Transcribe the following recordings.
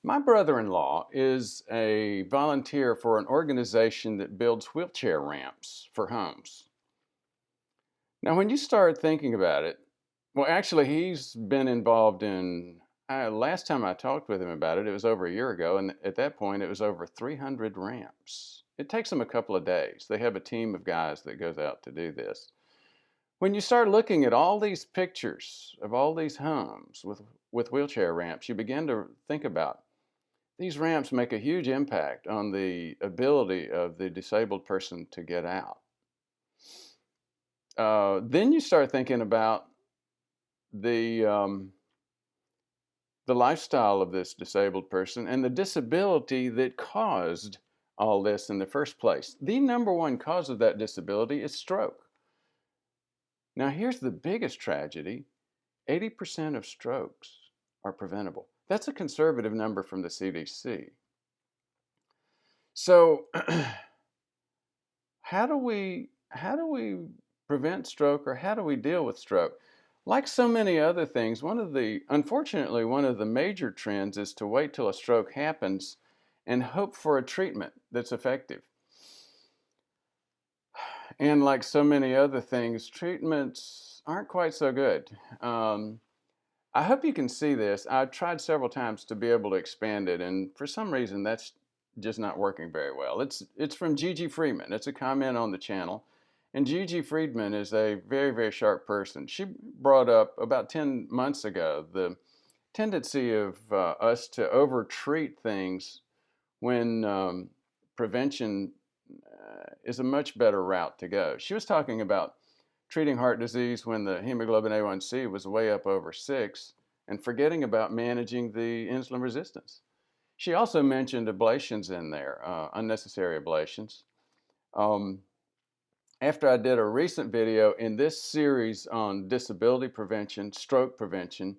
My brother-in-law is a volunteer for an organization that builds wheelchair ramps for homes. Now, when you start thinking about it, well, actually, he's been involved in, last time I talked with him about it, it was over a year ago, and at that point, it was over 300 ramps. It takes them a couple of days. They have a team of guys that goes out to do this. When you start looking at all these pictures of all these homes with wheelchair ramps, you begin to think about these ramps make a huge impact on the ability of the disabled person to get out. Then you start thinking about the lifestyle of this disabled person and the disability that caused all this in the first place. The number one cause of that disability is stroke. Now, here's the biggest tragedy. 80% of strokes are preventable. That's a conservative number from the CDC. So how do we prevent stroke, or how do we deal with stroke? Like so many other things, unfortunately, one of the major trends is to wait till a stroke happens and hope for a treatment that's effective. And like so many other things, treatments aren't quite so good. I hope you can see this. I've tried several times to be able to expand it, and for some reason that's just not working very well. It's from Gigi Freeman. It's a comment on the channel. And Gigi Freeman is a very, very sharp person. She brought up about 10 months ago the tendency of us to overtreat things when prevention is a much better route to go. She was talking about treating heart disease when the hemoglobin A1C was way up over 6 and forgetting about managing the insulin resistance. She also mentioned ablations in there, unnecessary ablations. After I did a recent video in this series on disability prevention, stroke prevention,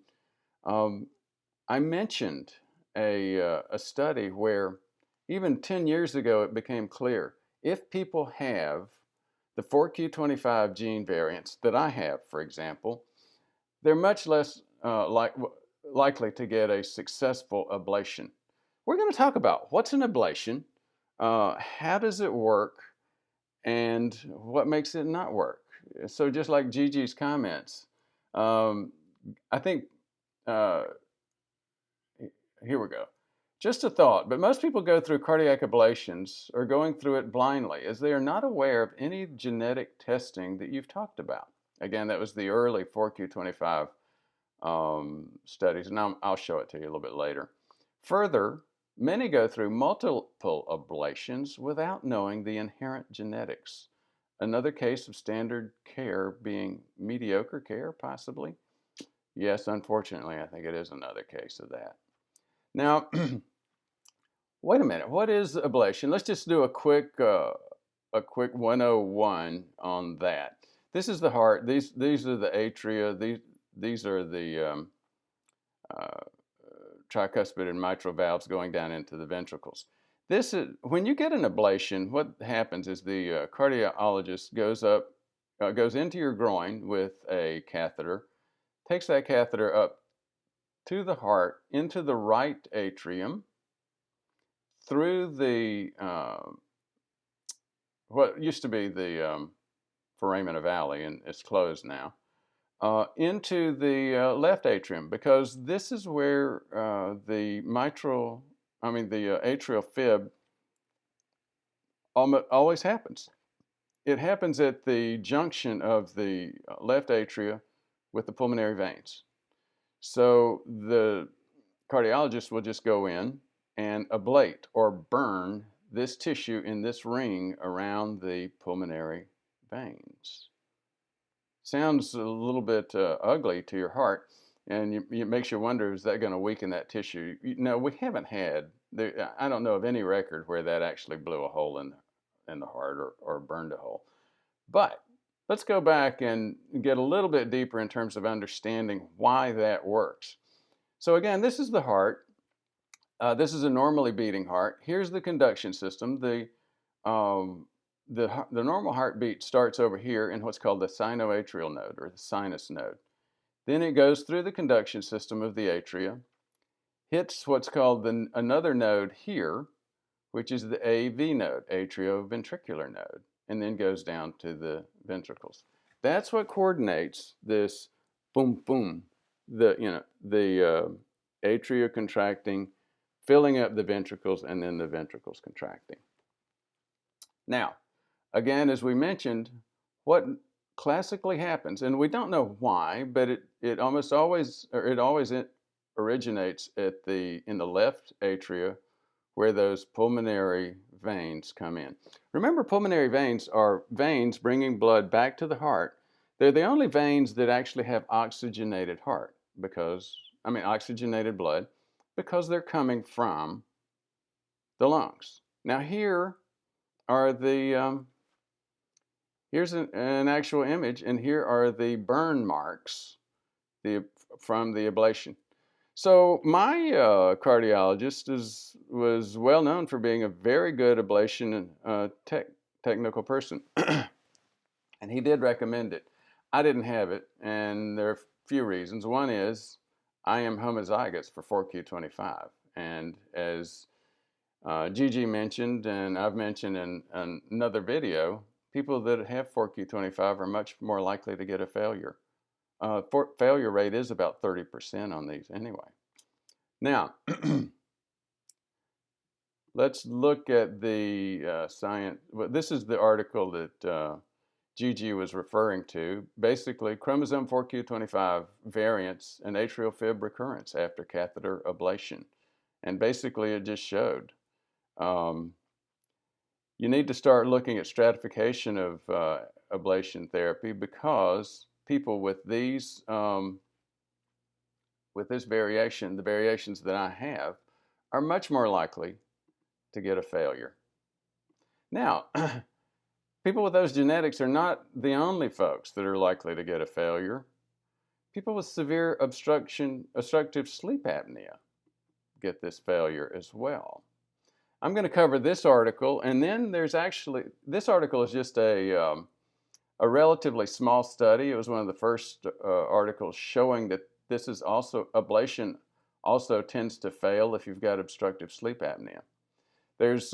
I mentioned a study where even 10 years ago it became clear if people have the 4q25 gene variants that I have, for example, they're much less likely to get a successful ablation. We're going to talk about what's an ablation, how does it work, and what makes it not work. So just like Gigi's comments, I think, here we go. Just a thought, but most people go through cardiac ablations or going through it blindly as they are not aware of any genetic testing that you've talked about. Again, that was the early 4q25 studies, and I'll show it to you a little bit later. Further, many go through multiple ablations without knowing the inherent genetics. Another case of standard care being mediocre care, possibly. Yes, unfortunately, I think it is another case of that. Now, wait a minute. What is ablation? Let's just do a quick 101 on that. This is the heart. These are the atria. These are the tricuspid and mitral valves going down into the ventricles. When you get an ablation, what happens is the cardiologist goes into your groin with a catheter, takes that catheter up to the heart, into the right atrium, through the what used to be the foramen ovale, and it's closed now, into the left atrium, because this is where the atrial fib always happens. It happens at the junction of the left atria with the pulmonary veins. So the cardiologist will just go in and ablate or burn this tissue in this ring around the pulmonary veins. Sounds a little bit ugly to your heart, and it makes you wonder, is that going to weaken that tissue? No, we haven't had, I don't know of any record where that actually blew a hole in the heart or burned a hole. But let's go back and get a little bit deeper in terms of understanding why that works. So again, this is the heart. This is a normally beating heart. Here's the conduction system. The normal heartbeat starts over here in what's called the sinoatrial node, or the sinus node. Then it goes through the conduction system of the atria, hits what's called another node here, which is the AV node, atrioventricular node, and then goes down to the ventricles. That's what coordinates this boom, boom, the atria contracting, filling up the ventricles, and then the ventricles contracting. Now, again, as we mentioned, what classically happens, and we don't know why, but it almost always, or it always originates in the left atria, where those pulmonary veins come in. Remember, pulmonary veins are veins bringing blood back to the heart. They're the only veins that actually have oxygenated oxygenated blood, because they're coming from the lungs. Now here are here's an actual image, and here are the burn marks from the ablation. So my cardiologist was well known for being a very good ablation technical person, and he did recommend it. I didn't have it, and there are a few reasons. One is I am homozygous for 4q25, and as Gigi mentioned, and I've mentioned in another video, people that have 4q25 are much more likely to get a failure. Failure rate is about 30% on these anyway. Now, let's look at the science. Well, this is the article that Gigi was referring to. Basically, chromosome 4q25 variants and atrial fib recurrence after catheter ablation. And basically, it just showed. You need to start looking at stratification of ablation therapy, because people with these with this variation, the variations that I have, are much more likely to get a failure. Now, people with those genetics are not the only folks that are likely to get a failure. People with severe obstructive sleep apnea get this failure as well. I'm going to cover this article, and then there's actually, this article is just a relatively small study. It was one of the first articles showing that this is also, ablation also tends to fail if you've got obstructive sleep apnea. There's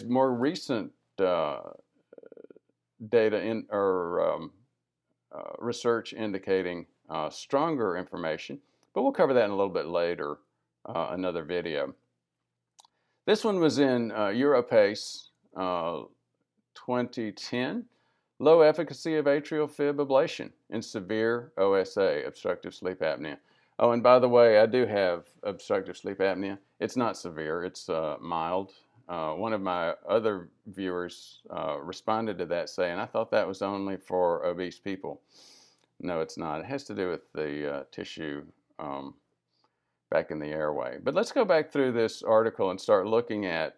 more recent data research indicating stronger information, but we'll cover that in a little bit later, another video. This one was in Europace 2010. Low efficacy of atrial fib ablation in severe OSA, obstructive sleep apnea. Oh, and by the way, I do have obstructive sleep apnea. It's not severe, it's mild. One of my other viewers responded to that saying, I thought that was only for obese people. No, it's not. It has to do with the tissue back in the airway. But let's go back through this article and start looking at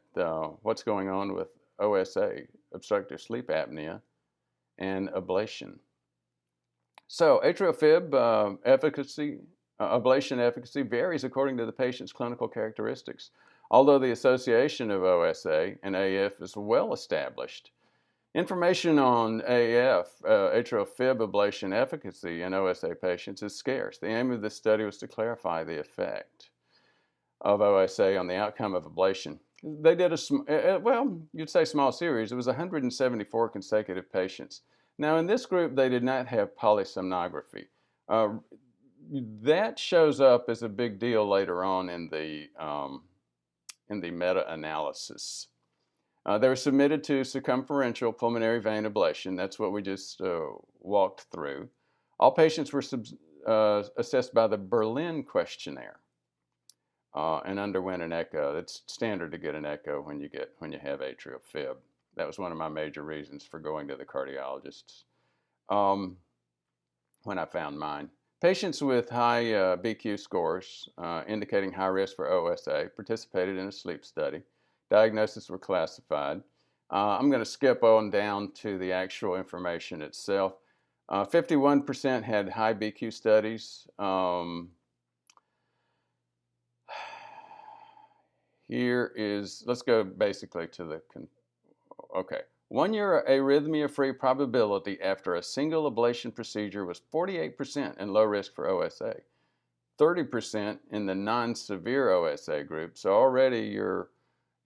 what's going on with OSA, obstructive sleep apnea, and ablation. So atrial fib ablation efficacy varies according to the patient's clinical characteristics. Although the association of OSA and AF is well established, information on atrial fib ablation efficacy in OSA patients is scarce. The aim of this study was to clarify the effect of OSA on the outcome of ablation. They did you'd say small series. It was 174 consecutive patients. Now, in this group, they did not have polysomnography. That shows up as a big deal later on in the meta-analysis. They were submitted to circumferential pulmonary vein ablation. That's what we just walked through. All patients were assessed by the Berlin questionnaire and underwent an echo. It's standard to get an echo when you have atrial fib. That was one of my major reasons for going to the cardiologists when I found mine. Patients with high BQ scores indicating high risk for OSA participated in a sleep study. Diagnoses were classified. I'm going to skip on down to the actual information itself. 51% had high BQ studies. Let's go basically to the, okay. 1 year arrhythmia-free probability after a single ablation procedure was 48% and low risk for OSA. 30% in the non-severe OSA group. So already you're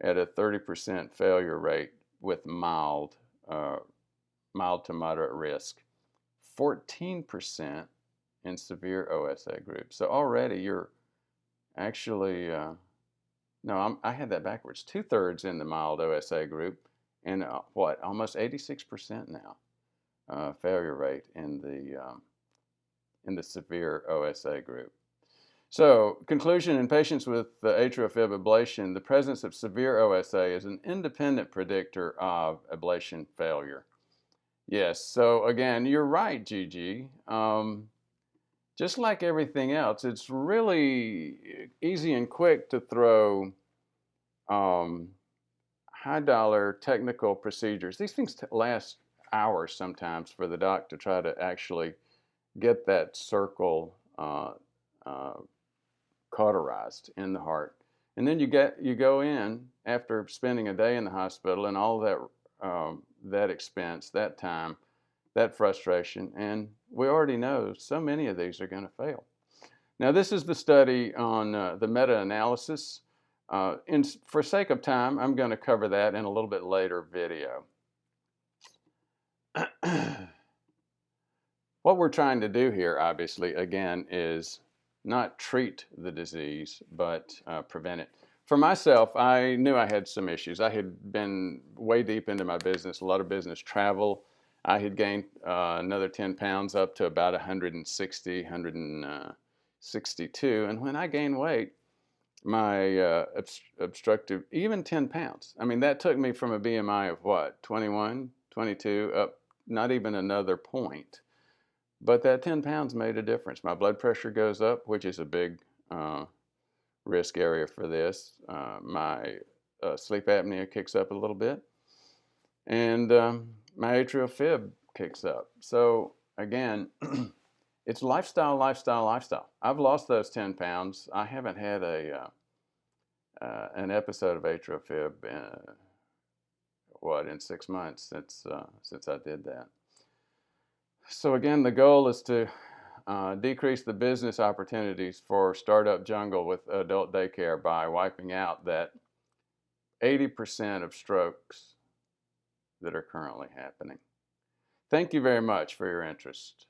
at a 30% failure rate with mild to moderate risk. 14% in severe OSA group. So already you're actually, no, I had that backwards. 2/3 in the mild OSA group, and almost 86% now failure rate in the severe OSA group. So, conclusion: in patients with the atrial fib ablation, the presence of severe OSA is an independent predictor of ablation failure. Yes, so again, you're right, Gigi. Just like everything else, it's really easy and quick to throw high-dollar technical procedures. These things last hours sometimes for the doc to try to actually get that circle cauterized in the heart. And then you go in after spending a day in the hospital and all that expense, that time, that frustration, and we already know so many of these are going to fail. Now, this is the study on the meta-analysis. For sake of time, I'm going to cover that in a little bit later video. What we're trying to do here, obviously, again, is not treat the disease, but prevent it. For myself, I knew I had some issues. I had been way deep into my business, a lot of business travel. I had gained another 10 pounds up to about 160, 162. And when I gained weight, my obstructive, even 10 pounds. I mean, that took me from a BMI of what, 21, 22, up not even another point. But that 10 pounds made a difference. My blood pressure goes up, which is a big risk area for this. My sleep apnea kicks up a little bit. And my atrial fib kicks up. So again, it's lifestyle, lifestyle, lifestyle. I've lost those 10 pounds. I haven't had an episode of atrial fib in 6 months since I did that. So again, the goal is to decrease the business opportunities for Startup Jungle with adult daycare by wiping out that 80% of strokes that are currently happening. Thank you very much for your interest.